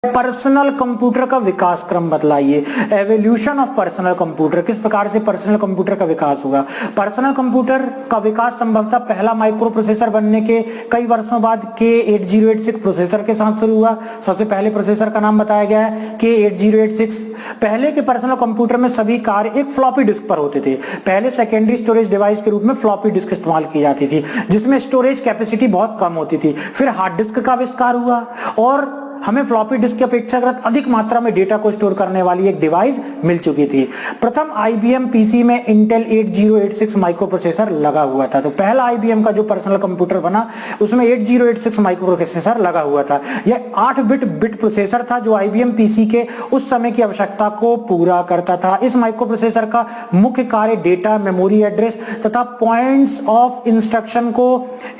Personal computer का विकास क्रम बतलाइए। Evolution of personal computer, किस प्रकार से पर्सनल कंप्यूटर का विकास होगा। पर्सनल कंप्यूटर का विकास संभवतः पहला माइक्रो प्रोसेसर बनने के कई वर्षों बाद K8086 प्रोसेसर के साथ शुरू हुआ। सबसे पहले प्रोसेसर का नाम बताया गया है K8086। पहले के पर्सनल कंप्यूटर में सभी कार्य एक फ्लॉपी डिस्क पर होते थे। पहले सेकेंडरी स्टोरेज डिवाइस के रूप में फ्लॉपी डिस्क इस्तेमाल की जाती थी, जिसमें स्टोरेज कैपेसिटी बहुत कम होती थी। फिर हार्ड डिस्क का आविष्कार हुआ और हमें फ्लॉपी डिस्क की अपेक्षाकृत अधिक मात्रा में डेटा को स्टोर करने वाली एक डिवाइस मिल चुकी थी। प्रथम IBM पीसी में इंटेल 8086 माइक्रो प्रोसेसर लगा हुआ था। तो पहला IBM का जो पर्सनल कंप्यूटर बना उसमें 8086 माइक्रो प्रोसेसर लगा हुआ था। यह 8 बिट प्रोसेसर था जो IBM पीसी के उस समय की आवश्यकता को पूरा करता था। इस माइक्रो प्रोसेसर का मुख्य कार्य डेटा, मेमोरी एड्रेस तथा पॉइंट्स ऑफ इंस्ट्रक्शन को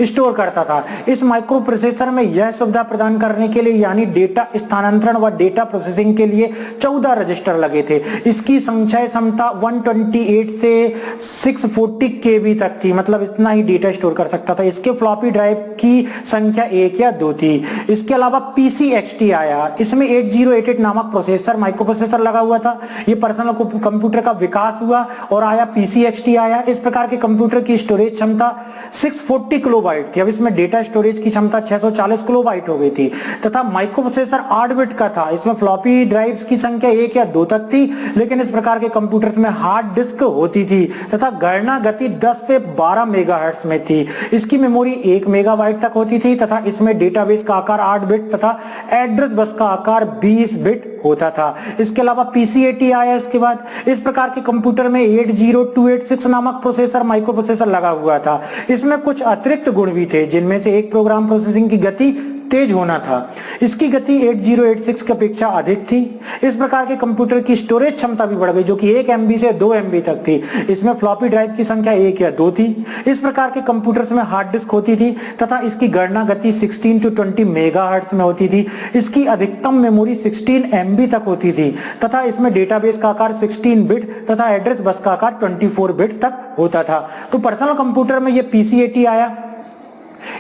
स्टोर करता था। इस माइक्रो प्रोसेसर में यह सुविधा प्रदान करने के लिए यानी डेटा स्थानांतरण व डेटा प्रोसेसिंग के लिए 14 रजिस्टर लगे थे। इसकी संचय क्षमता 128 से 640 KB तक थी, मतलब इतना ही डेटा स्टोर कर सकता था। इसके फ्लॉपी ड्राइव की संख्या 1 या 2 थी। इसके अलावा PCXT आया, इसमें 8088 नामक प्रोसेसर माइक्रो प्रोसेसर लगा हुआ था। ये पर्सनल कंप्यूटर का विकास हुआ और आया PCXT आया। इस प्रकार के कंप्यूटर की स्टोरेज क्षमता 640 किलोबाइट थी। अब इसमें डेटा स्टोरेज की क्षमता 640 किलोबाइट हो गई थी तथा माइक्रो प्रोसेसर 8 बिट का था। इसमें फ्लॉपी ड्राइव्स की संख्या 1 या 2 तक थी, लेकिन इस प्रकार के कंप्यूटर्स में हार्ड डिस्क होती थी तथा गणना गति 10 से 12 मेगाहर्ट्ज में थी। इसकी मेमोरी 1 मेगाबाइट तक होती थी तथा इसमें डेटाबेस का आकार 8 बिट तथा एड्रेस बस का आकार 20 बिट होता था। इसके अलावा PCAT आया इसके बाद। इस प्रकार के कंप्यूटर में 80286 नामक प्रोसेसर माइक्रो प्रोसेसर लगा हुआ था। इसमें कुछ अतिरिक्त गुण भी थे, जिनमें से एक प्रोग्राम प्रोसेसिंग की गति तेज होना था। इसकी गति 8086 की अपेक्षा अधिक थी। इस प्रकार के कंप्यूटर की स्टोरेज क्षमता भी बढ़ गई, जो कि 1 MB से 2 MB तक थी। इसमें फ्लॉपी ड्राइव की संख्या 1 या 2 थी। इस प्रकार के कंप्यूटर्स में हार्ड डिस्क होती थी तथा इसकी गणना गति 16 to 20 मेगाहर्ट्ज में होती थी। इसकी अधिकतम मेमोरी 16 MB तक होती थी तथा इसमें डेटाबेस का आकार 16 बिट तथा एड्रेस बस का आकार 24 बिट तक होता था। तो पर्सनल कंप्यूटर में ये PCAT आया।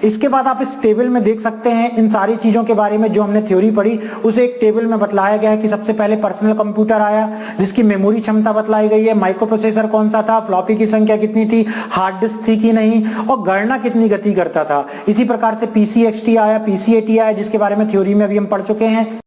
इसके बाद आप इस टेबल में देख सकते हैं इन सारी चीजों के बारे में जो हमने थ्योरी पढ़ी उसे एक टेबल में बतलाया गया है कि सबसे पहले पर्सनल कंप्यूटर आया जिसकी मेमोरी क्षमता बतलाई गई है, माइक्रो प्रोसेसर कौन सा था, फ्लॉपी की संख्या कितनी थी, हार्ड डिस्क थी कि नहीं और गणना कितनी गति करता था। इसी प्रकार से PCXT आया, PCAT आया जिसके बारे में थ्योरी में अभी हम पढ़ चुके हैं।